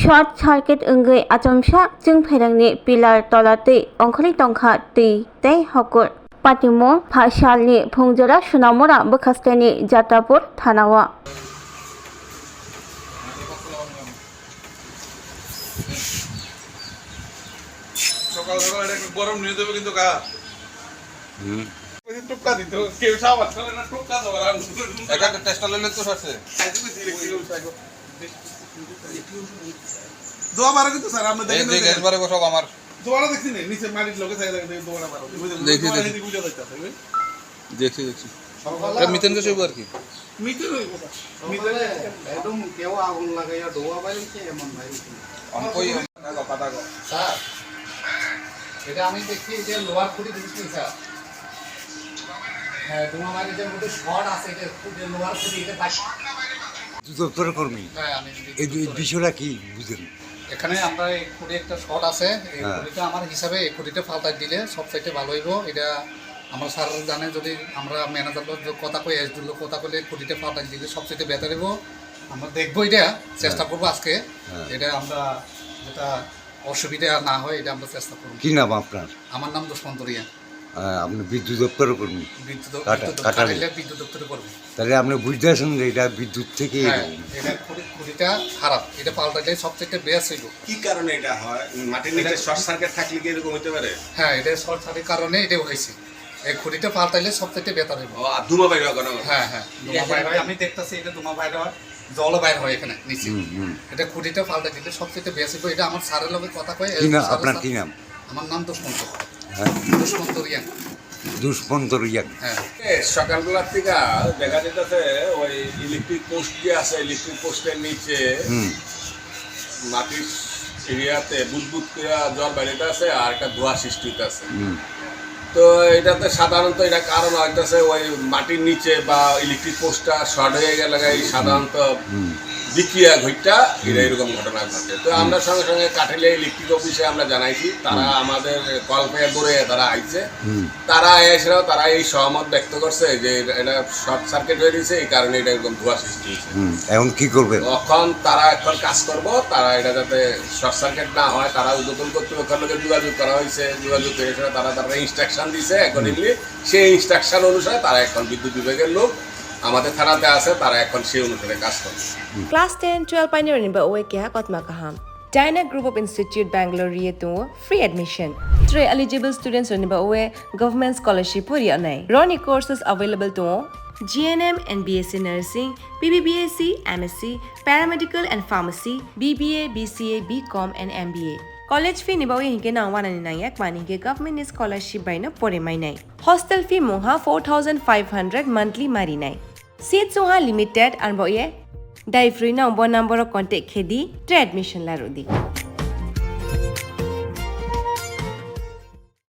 Short circuit अंगै आचमसा जों फैरंनि पिलार तलाते अंखलि तंखा दै हकुर पाटिमो फाशालनि फुंजरा सुनामरा बखास्तेनि जातापुर थानावा সকাল সকাল এটা গরম নিয়ে দেবে কিন্তু কা টুকা দিত কেউ সাবাস করে না টুকা দাও আর একটা টেস্ট লইলে তো আছে দোয়া বারে কিন্তু স্যার আমরা দেখেন এই একবারে বসব আমার দোয়াটা দেখছি না নিচে মাটির লগে থাকে দেখি দোয়াটা বারো দেখি দেখি বুঝা যাচ্ছে দেখি এটা মিতেন কে সব আর কি মিতেন হই কথা মিতেন একদম কেউ আগুন লাগাইয়া দোয়া বাইরে কি এমন ভাই আমি কই কথা কো স্যার এটা আমি দেখি যে লোয়ার খুঁটি দিচ্ছি স্যার হ্যাঁ তোমার মানে যে মধ্যে শর্ট আছে এটা খুঁটি লোয়ার খুঁটি এটা বাকি দপ্তর কর্মী হ্যাঁ আমি এই বিষয়টা কি বুঝেন এখানে আমরা এই খুঁটি একটা শর্ট আছে এই খুঁটিটা আমার হিসাবে এই খুঁটিটা পাল্টাই দিলে সব সাইডে ভালো হইব এটা আমরা স্যার জানে যদি আমরা ম্যানেজার কথা কই এস দিল কথা কইলে খুঁটিটা পাল্টাই দিলে সব সাইডে বেটার হইব আমরা দেখবো এটা চেষ্টা করবো আজকে এটা আমরা যেটা অসুবিধা না হয় এটা আমরা চেষ্টা করব। কি নাম আপনার? আমার নাম দুষ্মন্তরিয়া। আপনি বিদ্যুৎ দপ্তর কর্মী? বিদ্যুৎ দপ্তরে কর্মী। তাহলে আপনি বুঝতে আছেন যে এটা বিদ্যুৎ থেকে এটা খুঁটিটা খারাপ, এটা পাল্টাইলে সবথেকে বেস্ট হইব। কি কারণে এটা হয়? মাটির নিচে শর্ট সার্কিট থাকলে কি এরকম হতে পারে? হ্যাঁ, এটা শর্ট সার্কিটের কারণে এটা হয়েছে। এই খুঁটিটা পাল্টাইলে সবথেকে বেটার হইব। ধুমা বাইরে হয়? হ্যাঁ হ্যাঁ, ধুমা বাইরে হয়। আমি দেখতেছি এটা ধুমা বাইরে হয়, জল বাইর হয় এখানে নিচে। এটা খুঁটিটা পাল্টা দিলে সবথেকে বেস্ট হইব। এটা আমার স্যারের লগে কথা কয়। আপনার কি নাম? আমার নাম দুষ্মন্ত। হ্যাঁ, দুষ্মন্তরিয়া। দুষ্মন্তরিয়া। হ্যাঁ, সকালবেলার থেকে দেখা যেতেছে ওই ইলেকট্রিক পোস্ট যে আছে, ইলেকট্রিক পোস্টের নিচে মাটির এরিয়াতে বুদবুদ করে জল বাইরেতে আছে আর একটা ধোঁয়া সৃষ্টি হইতেছে। তো এটাতে সাধারণত এটা কারণ হইতেছে ওই মাটির নিচে বা ইলেকট্রিক পোস্টটা শর্ট হয়ে গেলে সাধারণত বিক্রিয়া ঘটটা এটা এরকম ঘটনা ঘটে। তো আমরা সঙ্গে সঙ্গে কাঠালিয়া ইলেকট্রিক অফিসে আমরা জানাইছি, তারা আমাদের কল পেয়ে করে তারা আইছে। তারা এসেও তারা এই সহমত ব্যক্ত করছে যে এটা শর্ট সার্কিট হয়ে গেছে, এই কারণে এটা এরকম ধোঁয়া সৃষ্টি হয়েছে। এখন কি করবে? তারা এখন কাজ করবো, তারা এটা যাতে শর্ট সার্কিট না হয় তারা উদ্বোধন কর্তৃপক্ষের লোকের যোগাযোগ করা হয়েছে। যোগাযোগ করে তারা ইনস্ট্রাকশন দিছে অ্যাকর্ডিংলি। সেই ইনস্ট্রাকশন অনুসারে তারা এখন বিদ্যুৎ বিভাগের লোক আমাদের থানাতে আছে, তারা এখন সেই অনুসারে কাজ করে। Class 10-12 pioneer ni ba oe kya katma kaham. Dyna Group of Institute Bangalore to free admission. 3 eligible students ni ba oe government scholarship puri anai. Roni courses available to GNM and BSc Nursing, PBBSc, MSc, Paramedical and Pharmacy, BBA, BCA, BCom and MBA. College fee ni ba oe hinke na 199 yak mani ke government scholarship by no pore mai nai. Hostel fee moha 4500 monthly mari nai. Seats oha limited and ba oe Dai free na number contact khedi admission la rodi.